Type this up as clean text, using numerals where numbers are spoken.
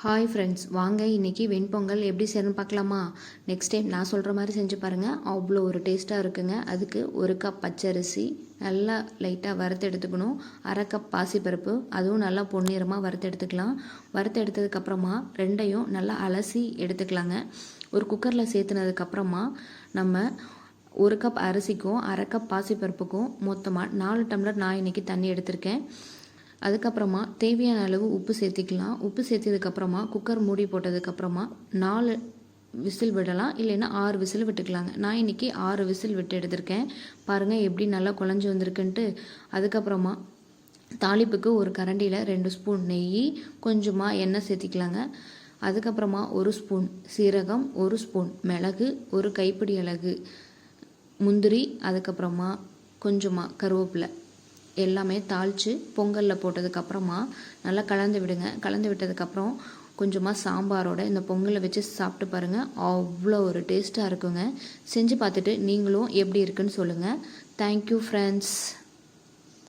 Hi friends, வாங்க இன்றைக்கி வெண்பொங்கல் எப்படி செய்யணும்னு பார்க்கலாமா? நெக்ஸ்ட் டைம் நான் சொல்கிற மாதிரி செஞ்சு பாருங்கள், அவ்வளோ ஒரு டேஸ்ட்டாக இருக்குங்க. அதுக்கு 1 கப் பச்சரிசி நல்லா லைட்டாக வறுத்து எடுத்துக்கணும். 1/2 கப் பாசிப்பருப்பு, அதுவும் நல்லா பொன்னிறமாக வறுத்து எடுத்துக்கலாம். வறுத்து எடுத்ததுக்கப்புறமா ரெண்டையும் நல்லா அலசி எடுத்துக்கலாங்க. ஒரு குக்கரில் சேர்த்துனதுக்கப்புறமா நம்ம 1 கப் அரிசிக்கும் 1/2 கப் பாசிப்பருப்புக்கும் மொத்தமாக 4 டம்ளர் நான் இன்றைக்கி தண்ணி எடுத்திருக்கேன். அதுக்கப்புறமா தேவையான அளவு உப்பு சேர்த்திக்கலாம். உப்பு சேர்த்ததுக்கப்புறமா குக்கர் மூடி போட்டதுக்கப்புறமா 4 விசில் விடலாம், இல்லைன்னா 6 விசில் விட்டுக்கலாங்க. நான் இன்றைக்கி 6 விசில் விட்டு எடுத்திருக்கேன். பாருங்கள் எப்படி நல்லா குழஞ்சி வந்திருக்குன்ட்டு. அதுக்கப்புறமா தாளிப்புக்கு ஒரு கரண்டியில் 2 ஸ்பூன் நெய், கொஞ்சமாக எண்ணெய் சேர்த்திக்கலாங்க. அதுக்கப்புறமா 1 ஸ்பூன் சீரகம், 1 ஸ்பூன் மிளகு, 1 கைப்பிடி அளவு முந்திரி, அதுக்கப்புறமா கொஞ்சமாக கருவேப்பிலை எல்லாமே தாளித்து பொங்கலில் போட்டதுக்கப்புறமா நல்லா கலந்து விடுங்க. கலந்து விட்டதுக்கப்புறம் கொஞ்சமாக சாம்பாரோட இந்த பொங்கலை வச்சு சாப்பிட்டு பாருங்கள், அவ்வளோ ஒரு டேஸ்ட்டாக இருக்குங்க. செஞ்சு பார்த்துட்டு நீங்களும் எப்படி இருக்குன்னு சொல்லுங்கள். Thank you friends.